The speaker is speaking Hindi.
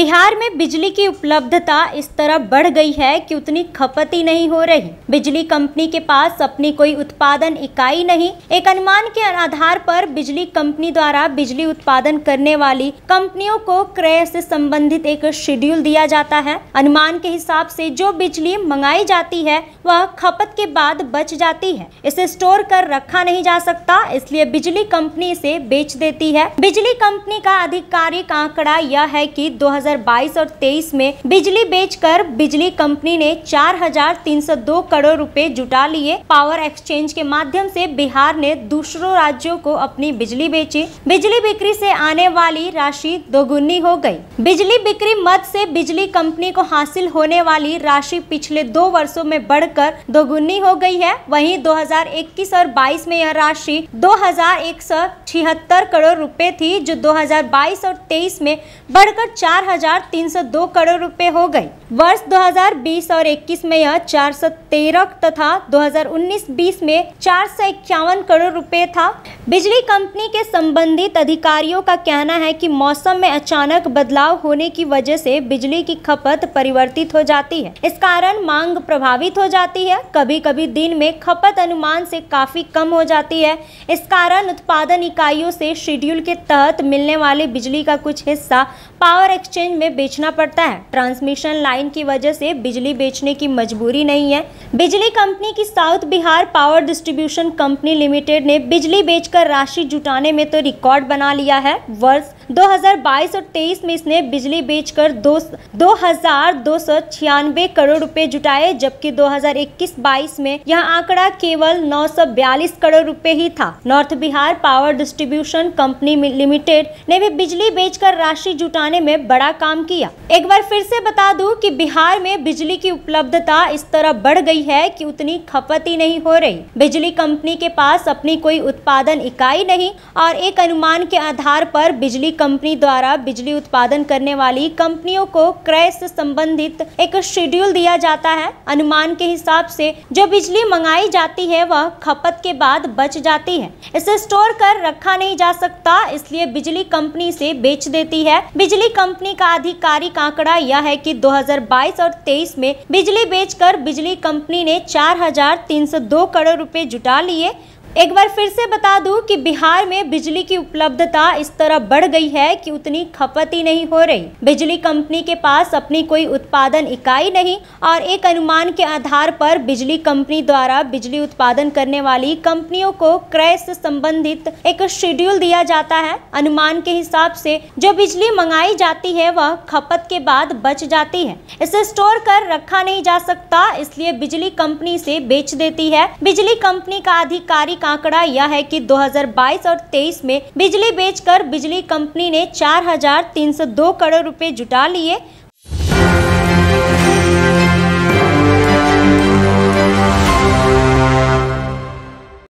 बिहार में बिजली की उपलब्धता इस तरह बढ़ गई है कि उतनी खपत ही नहीं हो रही। बिजली कंपनी के पास अपनी कोई उत्पादन इकाई नहीं। एक अनुमान के आधार पर बिजली कंपनी द्वारा बिजली उत्पादन करने वाली कंपनियों को क्रय से संबंधित एक शेड्यूल दिया जाता है। अनुमान के हिसाब से जो बिजली मंगाई जाती है वह खपत के बाद बच जाती है। इसे स्टोर कर रखा नहीं जा सकता, इसलिए बिजली कंपनी इसे बेच देती है। बिजली कंपनी का आधिकारिक आंकड़ा यह है कि 2022 और 23 में बिजली बेचकर बिजली कंपनी ने 4,302 करोड़ रुपए जुटा लिए। पावर एक्सचेंज के माध्यम से बिहार ने दूसरों राज्यों को अपनी बिजली बेची। बिजली बिक्री से आने वाली राशि दोगुनी हो गई। बिजली बिक्री मद से बिजली कंपनी को हासिल होने वाली राशि पिछले 2 वर्षों में बढ़कर दोगुनी हो गई है। वहीं 2021 और 22 में यह राशि 2,176 करोड़ रुपए थी, जो 2022 और 23 में बढ़कर 4,302 करोड़ रुपए हो गई। वर्ष 2020 और 21 में यह 413 तथा 2019-20 में 451 करोड़ रुपए था। बिजली कंपनी के संबंधित अधिकारियों का कहना है कि मौसम में अचानक बदलाव होने की वजह से बिजली की खपत परिवर्तित हो जाती है। इस कारण मांग प्रभावित हो जाती है। कभी कभी दिन में खपत अनुमान से काफी कम हो जाती है। इस कारण उत्पादन इकाइयों से शेड्यूल के तहत मिलने वाले बिजली का कुछ हिस्सा पावर एक्सचेंज में बेचना पड़ता है। ट्रांसमिशन लाइन की वजह से बिजली बेचने की मजबूरी नहीं है। बिजली कंपनी की south Bihar power distribution company limited ने बिजली बेचकर राशि जुटाने में तो रिकॉर्ड बना लिया है। वर्ष 2022 और 23 में इसने बिजली बेचकर 2,296 करोड़ रुपए जुटाए, जबकि 2021-22 में यह आंकड़ा केवल 942 करोड़ रुपए ही था। North Bihar power distribution company limited ने भी बिजली बेचकर राशि जुटाने में बड़ा काम किया। एक बार फिर से बता दूं कि बिहार में बिजली की उपलब्धता इस तरह बढ़ गई है कि उतनी खपत ही नहीं हो रही। बिजली कंपनी के पास अपनी कोई उत्पादन इकाई नहीं और एक अनुमान के आधार पर बिजली कंपनी द्वारा बिजली उत्पादन करने वाली कंपनियों को क्रय से संबंधित एक शेड्यूल दिया जाता है। अनुमान के हिसाब से जो बिजली मंगाई जाती है वह खपत के बाद बच जाती है। इसे स्टोर कर रखा नहीं जा सकता, इसलिए बिजली कंपनी इसे बेच देती है। बिजली कंपनी का आधिकारिक आंकड़ा यह है कि 2022 और 23 में बिजली बेचकर बिजली कंपनी ने 4,302 करोड़ रुपए जुटा लिए। एक बार फिर से बता दूं कि बिहार में बिजली की उपलब्धता इस तरह बढ़ गई है कि उतनी खपत ही नहीं हो रही। बिजली कंपनी के पास अपनी कोई उत्पादन इकाई नहीं और एक अनुमान के आधार पर बिजली कंपनी द्वारा बिजली उत्पादन करने वाली कंपनियों को क्रय से संबंधित एक शेड्यूल दिया जाता है। अनुमान के हिसाब से जो बिजली मंगाई जाती है वह खपत के बाद बच जाती है। इसे स्टोर कर रखा नहीं जा सकता, इसलिए बिजली कंपनी इसे बेच देती है। बिजली कंपनी का आधिकारिक आंकड़ा यह है कि 2022 और 23 में बिजली बेचकर बिजली कंपनी ने 4,302 करोड़ रुपए जुटा लिए।